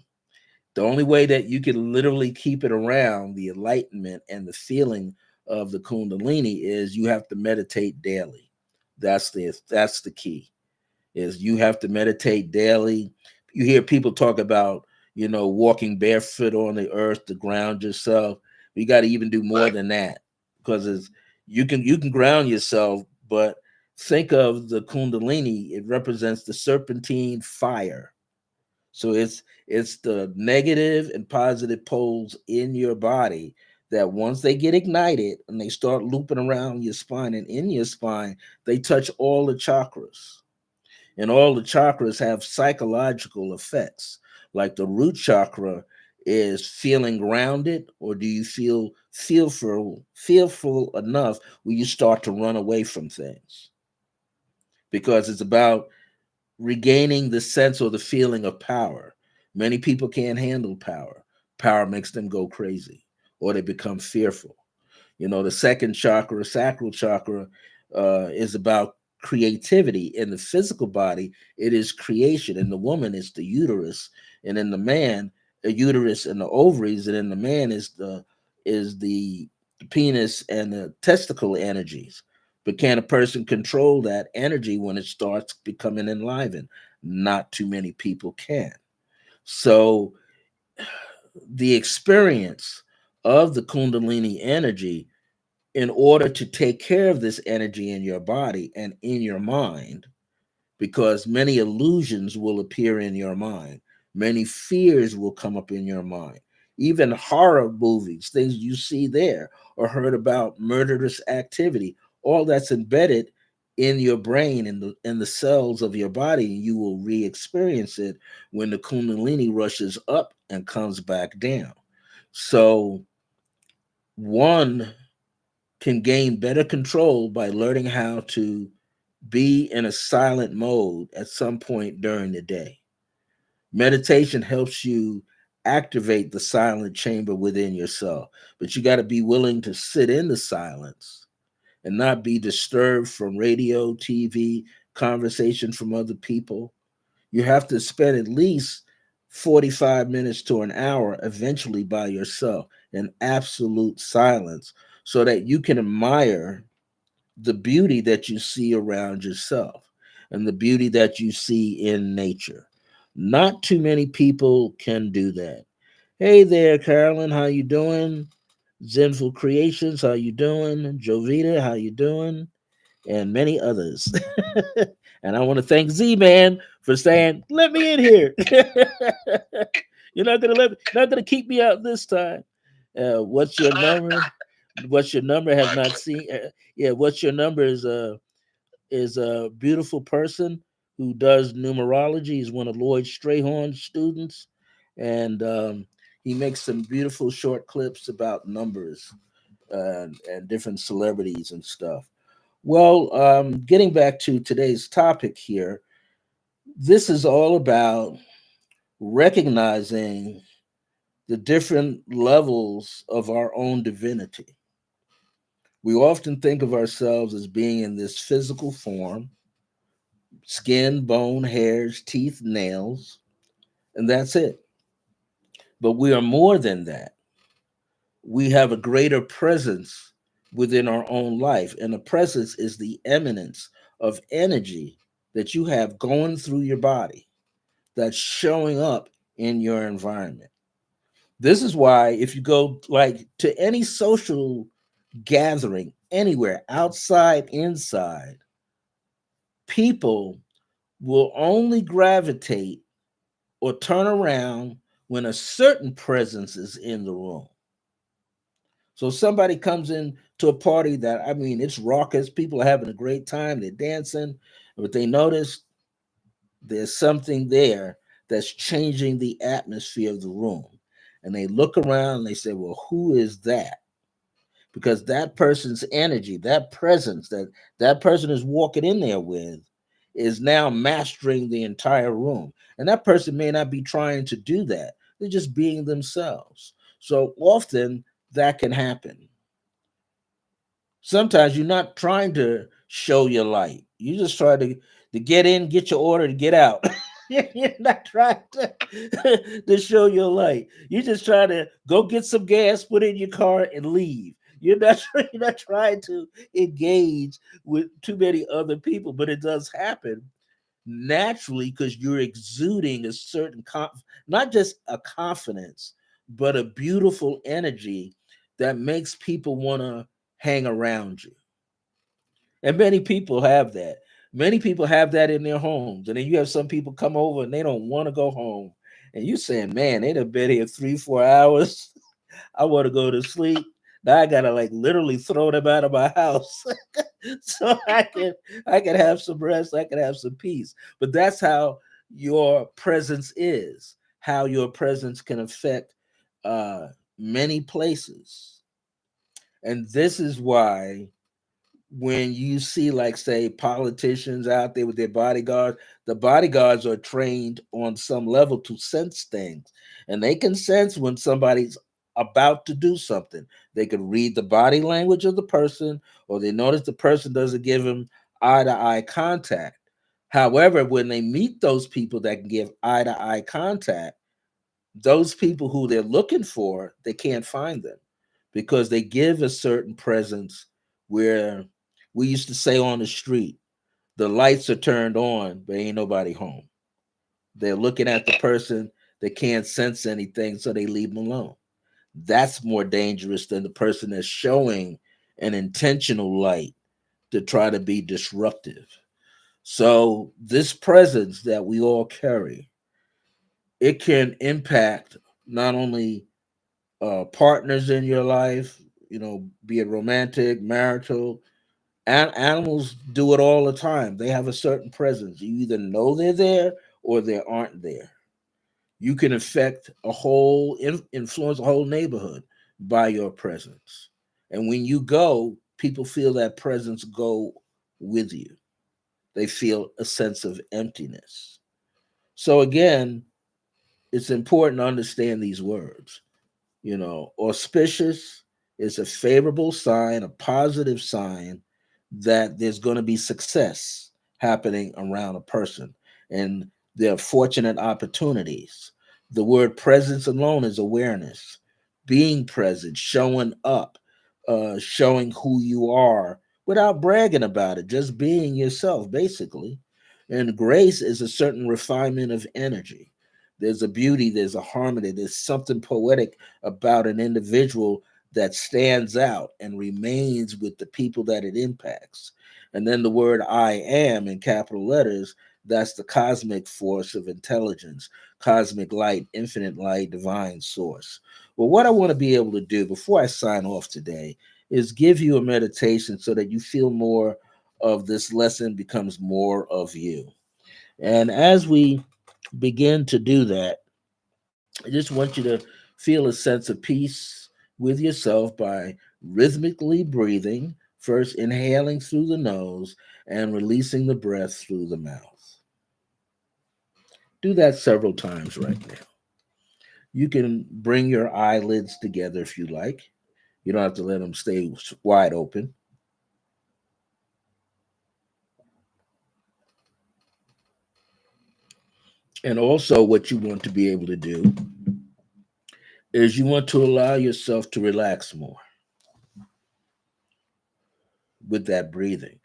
[SPEAKER 1] The only way that you can literally keep it around, the enlightenment and the feeling of the Kundalini, is you have to meditate daily. That's the key, is you have to meditate daily. You hear people talk about, walking barefoot on the earth to ground yourself. You got to even do more than that, because you can ground yourself, but think of the Kundalini. It represents the serpentine fire. So it's the negative and positive poles in your body that once they get ignited and they start looping around your spine and in your spine, they touch all the chakras, and all the chakras have psychological effects. Like the root chakra is feeling grounded, or do you feel fearful enough where you start to run away from things? Because it's about regaining the sense or the feeling of power. Many people can't handle power. Power makes them go crazy or they become fearful. The second chakra, sacral chakra, is about creativity. In the physical body, it is creation. In the woman, it's the uterus, and in the man, the uterus and the ovaries, and in the man is the penis and the testicle energies. But can a person control that energy when it starts becoming enlivened? Not too many people can. So the experience of the Kundalini energy, in order to take care of this energy in your body and in your mind, because many illusions will appear in your mind, many fears will come up in your mind, even horror movies, things you see there or heard about murderous activity, all that's embedded in your brain, in the cells of your body, and you will re-experience it when the Kundalini rushes up and comes back down. So one can gain better control by learning how to be in a silent mode at some point during the day. Meditation helps you activate the silent chamber within yourself, but you got to be willing to sit in the silence and not be disturbed from radio, TV, conversation from other people. You have to spend at least 45 minutes to an hour eventually by yourself in absolute silence so that you can admire the beauty that you see around yourself and the beauty that you see in nature. Not too many people can do that. Hey there, Carolyn, how you doing? Zenful Creations, how you doing? Jovita, how you doing? And many others. And I want to thank Z-Man for saying, "Let me in here." You're not gonna keep me out this time. What's your number? What's your number? Have not seen. Yeah, what's your number is a beautiful person who does numerology. He's one of Lloyd Strayhorn's students, and he makes some beautiful short clips about numbers and different celebrities and stuff. Well, getting back to today's topic here, this is all about recognizing the different levels of our own divinity. We often think of ourselves as being in this physical form: skin, bone, hairs, teeth, nails, and that's it. But we are more than that. We have a greater presence within our own life, and the presence is the eminence of energy that you have going through your body that's showing up in your environment. This is why if you go like to any social gathering anywhere, outside, inside, people will only gravitate or turn around when a certain presence is in the room. So somebody comes in to a party that, I mean, it's raucous, people are having a great time, they're dancing, but they notice there's something there that's changing the atmosphere of the room. And they look around and they say, well, who is that? Because that person's energy, that presence that person is walking in there with is now mastering the entire room. And that person may not be trying to do that. They're just being themselves. So often that can happen. Sometimes you're not trying to show your light. You just try to get in, get your order, to get out. You're not trying to show your light. You just try to go get some gas, put it in your car, and leave. You're not trying to engage with too many other people, but it does happen naturally because you're exuding a certain not just a confidence, but a beautiful energy that makes people want to hang around you. And many people have that. Many people have that in their homes. And then you have some people come over and they don't want to go home. And you saying, man, they done been here 3, 4 hours. I want to go to sleep. Now I gotta like literally throw them out of my house so I can have some rest, I can have some peace. But that's how your presence is, how your presence can affect uh many places. And this is why when you see, like, say, politicians out there with their bodyguards, the bodyguards are trained on some level to sense things, and they can sense when somebody's about to do something. They could read the body language of the person, or they notice the person doesn't give them eye to eye contact. However, when they meet those people that can give eye to eye contact, those people who they're looking for, they can't find them because they give a certain presence where we used to say on the street, the lights are turned on, but ain't nobody home. They're looking at the person, they can't sense anything, so they leave them alone. That's more dangerous than the person that's showing an intentional light to try to be disruptive. So, this presence that we all carry, it can impact not only partners in your life, be it romantic, marital. And animals do it all the time. They have a certain presence. You either know they're there or they aren't there. You can affect a whole, influence a whole neighborhood by your presence. And when you go, people feel that presence go with you. They feel a sense of emptiness. So, again, it's important to understand these words. Auspicious is a favorable sign, a positive sign that there's going to be success happening around a person and there are fortunate opportunities. The word presence alone is awareness, being present, showing up, showing who you are without bragging about it, just being yourself, basically. And grace is a certain refinement of energy. There's a beauty, there's a harmony, there's something poetic about an individual that stands out and remains with the people that it impacts. And then the word I am in capital letters, that's the cosmic force of intelligence, cosmic light, infinite light, divine source. Well, what I want to be able to do before I sign off today is give you a meditation so that you feel more of this lesson becomes more of you. And as we begin to do that, I just want you to feel a sense of peace with yourself by rhythmically breathing, first inhaling through the nose and releasing the breath through the mouth. Do that several times right now. You can bring your eyelids together if you like. You don't have to let them stay wide open. And also, what you want to be able to do is you want to allow yourself to relax more with that breathing.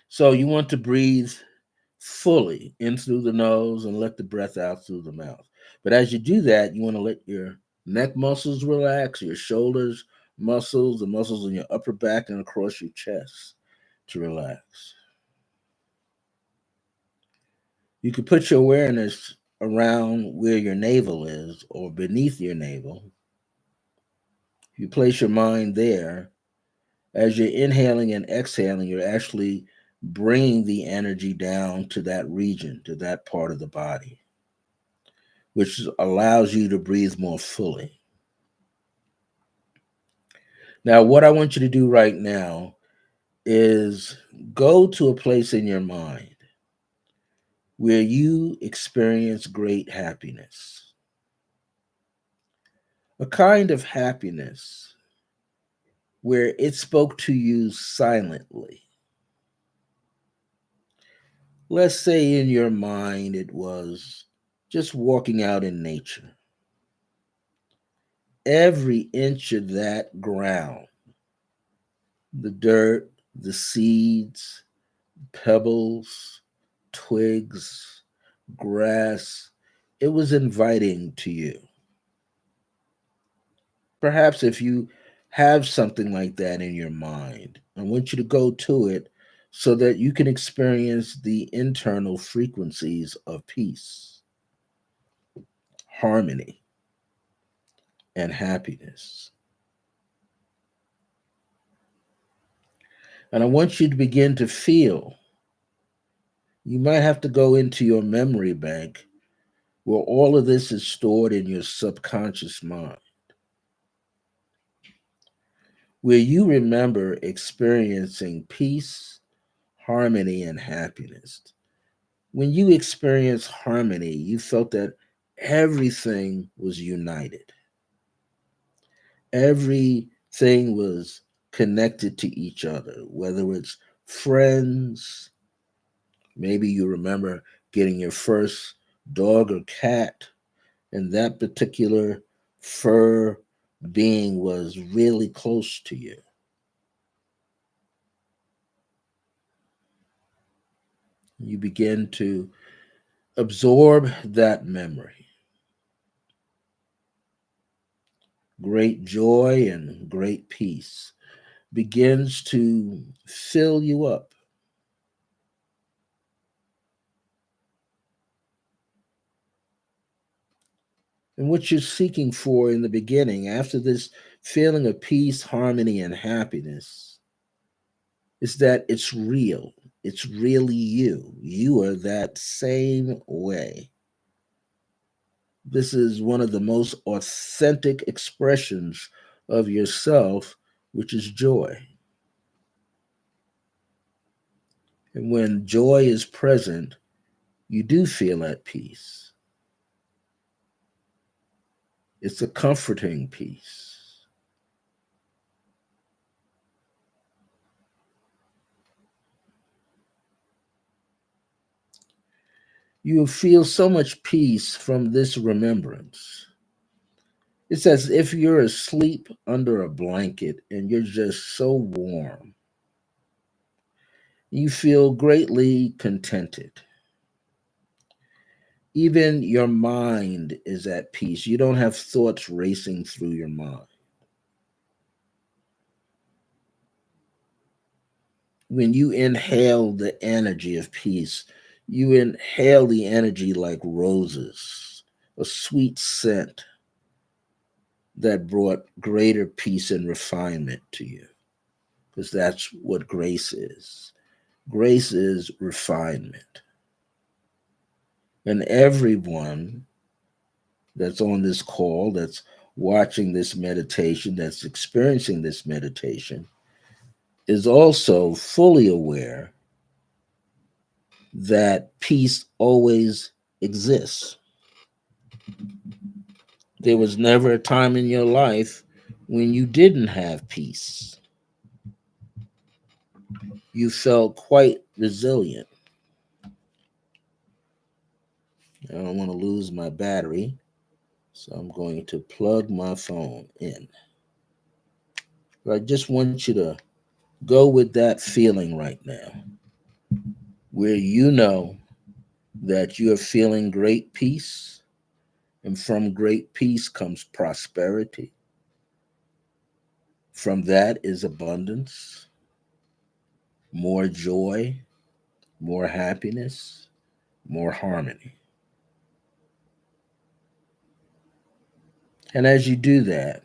[SPEAKER 1] So, you want to breathe fully in through the nose and let the breath out through the mouth. But as you do that, you want to let your neck muscles relax, your shoulders muscles, the muscles in your upper back and across your chest to relax. You can put your awareness around where your navel is or beneath your navel. You place your mind there. As you're inhaling and exhaling, you're actually bringing the energy down to that region, to that part of the body, which allows you to breathe more fully. Now, what I want you to do right now is go to a place in your mind where you experience great happiness, a kind of happiness where it spoke to you silently. Let's say in your mind it was just walking out in nature. Every inch of that ground, the dirt, the seeds, pebbles, twigs, grass, it was inviting to you. Perhaps if you have something like that in your mind, I want you to go to it so that you can experience the internal frequencies of peace, harmony, and happiness. And I want you to begin to feel. You might have to go into your memory bank where all of this is stored in your subconscious mind, where you remember experiencing peace, harmony, and happiness. When you experienced harmony, you felt that everything was united, everything was connected to each other, whether it's friends, maybe you remember getting your first dog or cat, and that particular fur being was really close to you. You begin to absorb that memory. Great joy and great peace begins to fill you up. And what you're seeking for in the beginning, after this feeling of peace, harmony, and happiness, is that it's real. It's really you. You are that same way. This is one of the most authentic expressions of yourself, which is joy. And when joy is present, you do feel at peace. It's a comforting peace. You feel so much peace from this remembrance. It's as if you're asleep under a blanket and you're just so warm. You feel greatly contented. Even your mind is at peace. You don't have thoughts racing through your mind. When you inhale the energy of peace, you inhale the energy like roses, a sweet scent that brought greater peace and refinement to you, because that's what grace is. Grace is refinement. And everyone that's on this call, that's watching this meditation, that's experiencing this meditation, is also fully aware that peace always exists. There was never a time in your life when you didn't have peace. You felt quite resilient. I don't want to lose my battery, so I'm going to plug my phone in. But I just want you to go with that feeling right now, where you know that you are feeling great peace, and from great peace comes prosperity. From that is abundance, more joy, more happiness, more harmony. And as you do that,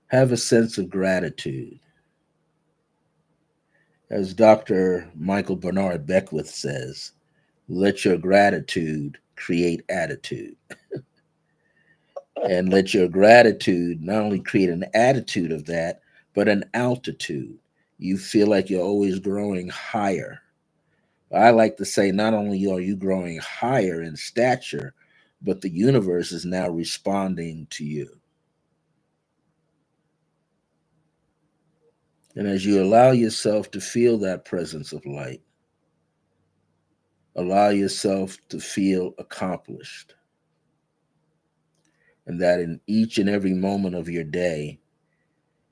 [SPEAKER 1] have a sense of gratitude. As Dr. Michael Bernard Beckwith says, let your gratitude create attitude. And let your gratitude not only create an attitude of that, but an altitude. You feel like you're always growing higher. I like to say, not only are you growing higher in stature, but the universe is now responding to you. And as you allow yourself to feel that presence of light, allow yourself to feel accomplished. And that in each and every moment of your day,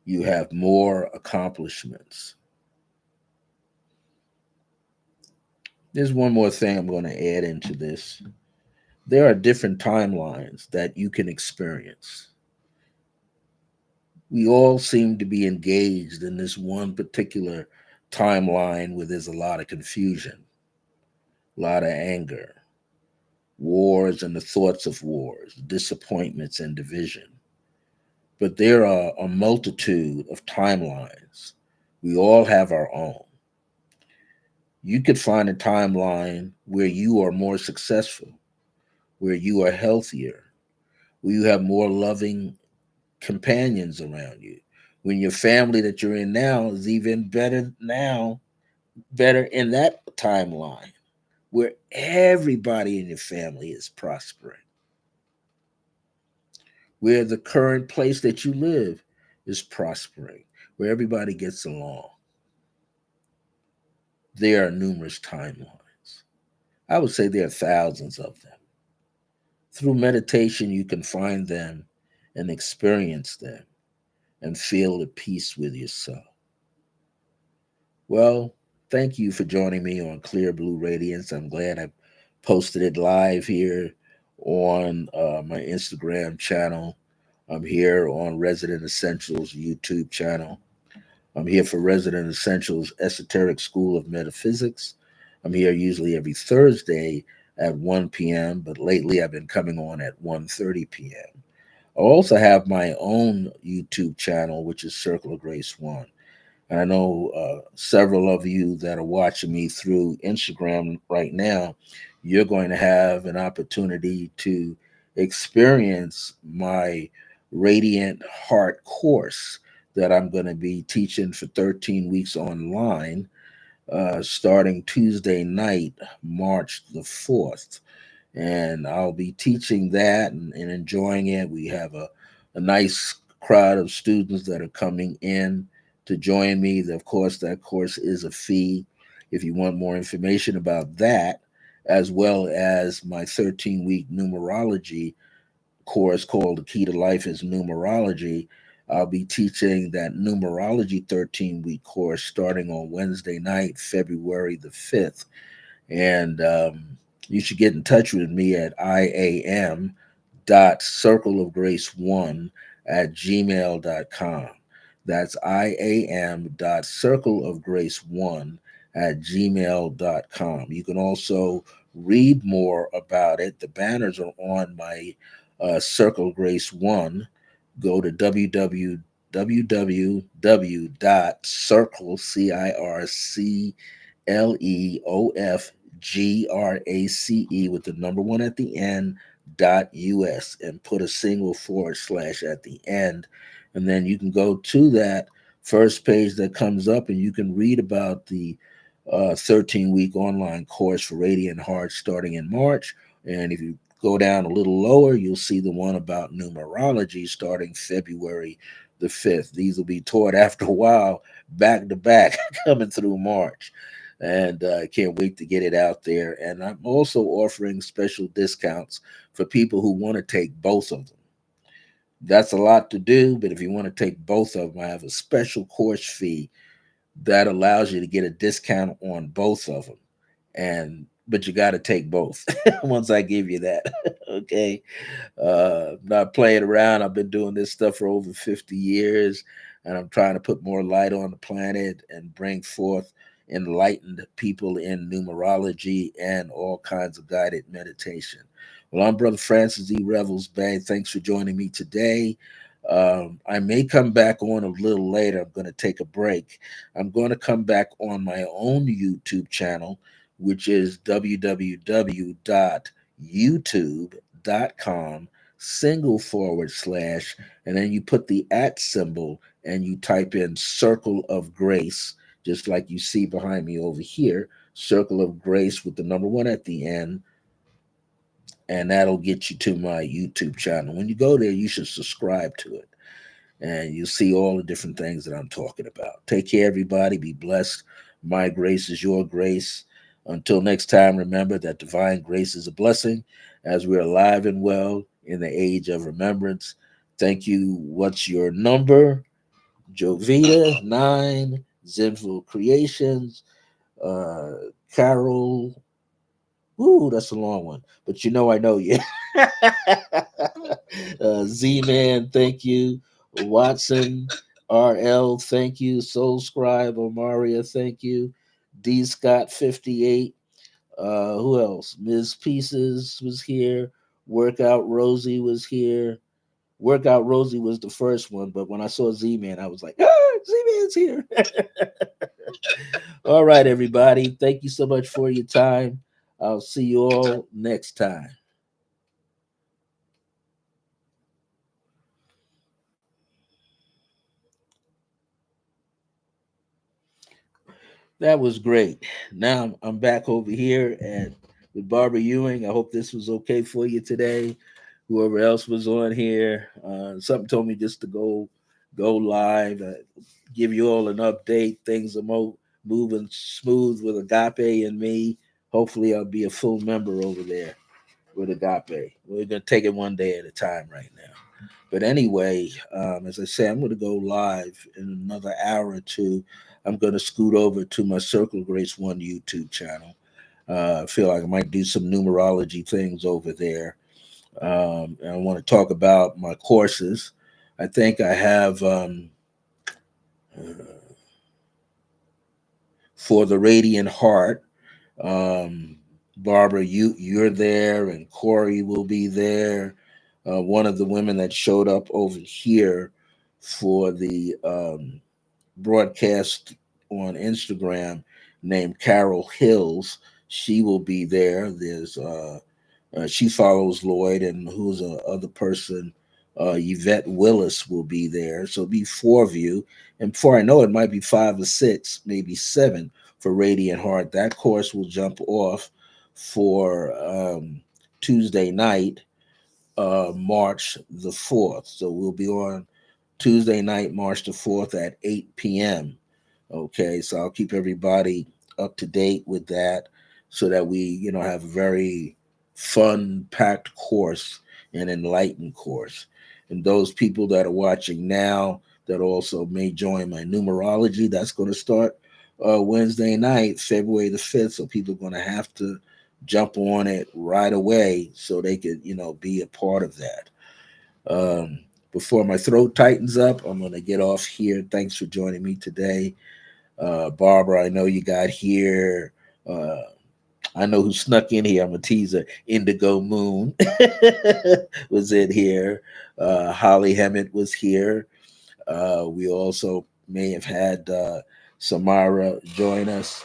[SPEAKER 1] you have more accomplishments. There's one more thing I'm going to add into this. There are different timelines that you can experience. We all seem to be engaged in this one particular timeline where there's a lot of confusion, a lot of anger, wars and the thoughts of wars, disappointments and division. But there are a multitude of timelines. We all have our own. You could find a timeline where you are more successful, where you are healthier, where you have more loving companions around you, When your family that you're in now is even better now, better in that timeline where everybody in your family is prospering, where the current place that you live is prospering, where everybody gets along. There are numerous timelines. I would say there are thousands of them. Through meditation, you can find them and experience them and feel at peace with yourself. Well, thank you for joining me on Clear Blue Radiance. I'm glad I posted it live here on my Instagram channel. I'm here on Resident Essentials YouTube channel. I'm here for Resident Essentials Esoteric School of Metaphysics. I'm here usually every Thursday at 1 p.m., but lately I've been coming on at 1:30 p.m. I also have my own YouTube channel, which is Circle of Grace 1. And I know several of you that are watching me through Instagram right now, you're going to have an opportunity to experience my Radiant Heart course that I'm going to be teaching for 13 weeks online, starting Tuesday night, March the 4th. And I'll be teaching that and enjoying it. We have a nice crowd of students that are coming in to join me. Of course, that course is a fee. If you want more information about that, as well as my 13-week numerology course called The Key to Life is Numerology, I'll be teaching that numerology 13-week course starting on Wednesday night, February the 5th. And you should get in touch with me at iam.circleofgrace1 at gmail.com. That's iam.circleofgrace1 at gmail.com. You can also read more about it. The banners are on my Circle Grace 1. Go to www.circle, Leofgrace with the number one at the end .us and put a single forward slash at the end. And then you can go to that first page that comes up and you can read about the 13-week online course for Radiant Heart starting in March. And if you go down a little lower, you'll see the one about numerology starting February the 5th. These will be taught after a while, back to back, coming through March. And I can't wait to get it out there. And I'm also offering special discounts for people who want to take both of them. That's a lot to do, but if you want to take both of them, I have a special course fee that allows you to get a discount on both of them. And but you got to take both once I give you that. Okay. Not playing around. I've been doing this stuff for over 50 years, and I'm trying to put more light on the planet and bring forth enlightened people in numerology and all kinds of guided meditation. Well, I'm Brother Francis E. Revels-Bey. Thanks for joining me today. I may come back on a little later. I'm going to take a break. I'm going to come back on my own YouTube channel, which is www.youtube.com single forward slash, and then you put the at symbol and you type in Circle of Grace, just like you see behind me over here, Circle of Grace with the number one at the end, and that'll get you to my YouTube channel. When you go there, you should subscribe to it and you'll see all the different things that I'm talking about. Take care, everybody. Be blessed. My grace is your grace. Until next time, remember that divine grace is a blessing as we're alive and well in the age of remembrance. Thank you. What's your number? Jovita 9, Zenful Creations, uh, Carol. Ooh, that's a long one, but you know I know you. Z Man, thank you. Watson, RL, thank you. Soul Scribe, Omaria, thank you. D Scott 58. Who else? Ms. Pieces was here. Workout Rosie was here. Workout Rosie was the first one, but when I saw Z Man, I was like, Z Man's here. All right, everybody. Thank you so much for your time. I'll see you all next time. That was great. Now I'm back over here at with Barbara Ewing. I hope this was okay for you today. Whoever else was on here, something told me just to go live, give you all an update. Things are moving smooth with Agape and me. Hopefully, I'll be a full member over there with Agape. We're gonna take it one day at a time right now. But anyway, as I say, I'm going to go live in another hour or two. I'm going to scoot over to my Circle Grace One YouTube channel. I feel like I might do some numerology things over there. And I want to talk about my courses. I think I have uh, for the Radiant Heart. Um, Barbara, you're there, and Corey will be there. One of the women that showed up over here for the broadcast on Instagram, named Carol Hills, she will be there. There's she follows Lloyd, and who's a other person, Yvette Willis will be there. So it'll be four of you, and before I know it, might be five or six, maybe seven for Radiant Heart. That course will jump off for Tuesday night, March the 4th. So we'll be on Tuesday night, March the 4th at 8 p.m. Okay, so I'll keep everybody up to date with that so that we, have a very fun packed course and enlightened course. And those people that are watching now that also may join my numerology, that's going to start Wednesday night, February the 5th. So people are going to have to jump on it right away so they could, be a part of that. Um, Before my throat tightens up, I'm going to get off here. Thanks for joining me today. Barbara, I know you got here. Uh, I know who snuck in here. I'm a teaser. Indigo Moon was in here. Holly Hemmett was here. We also may have had Samara join us.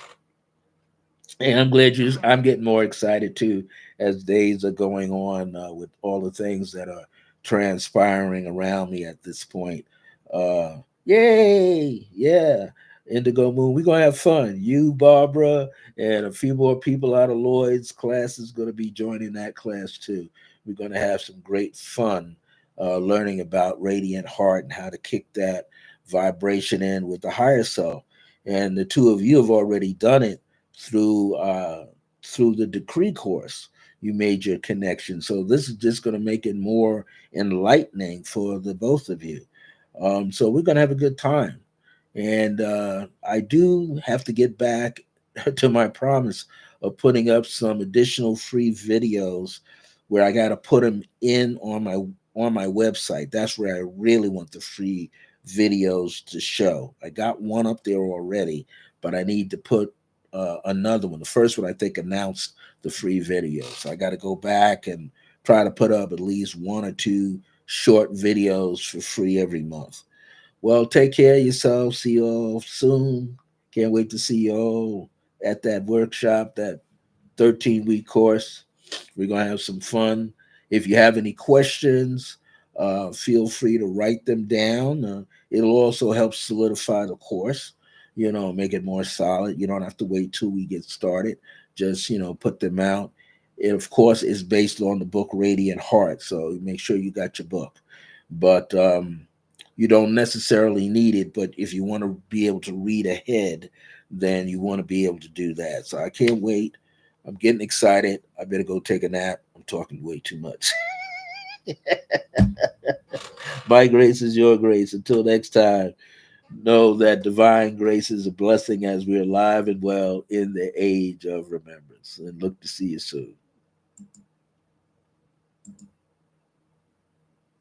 [SPEAKER 1] And I'm glad you. I'm getting more excited too as days are going on with all the things that are transpiring around me at this point. Yay! Yeah, Indigo Moon. We're gonna have fun. You, Barbara, and a few more people out of Lloyd's class is gonna be joining that class too. We're gonna have some great fun learning about Radiant Heart and how to kick that vibration in with the higher self. And the two of you have already done it through through the decree course. You made your connection, so this is just going to make it more enlightening for the both of you. So we're going to have a good time, and I do have to get back to my promise of putting up some additional free videos where I got to put them in on my website. That's where I really want the free videos to show. I got one up there already, but I need to put another one. The first one I think announced the free video, so I got to go back and try to put up at least one or two short videos for free every month. Well, take care of yourself. See you all soon. Can't wait to see you all at that workshop, that 13-week course. We're going to have some fun. If you have any questions, feel free to write them down. It'll also help solidify the course, make it more solid. You don't have to wait till we get started. Just, put them out. It, of course, is based on the book Radiant Heart. So make sure you got your book. But you don't necessarily need it. But if you want to be able to read ahead, then you want to be able to do that. So I can't wait. I'm getting excited. I better go take a nap. I'm talking way too much. My grace is your grace. Until next time, know that divine grace is a blessing as we're alive and well in the age of remembrance. And look to see you soon.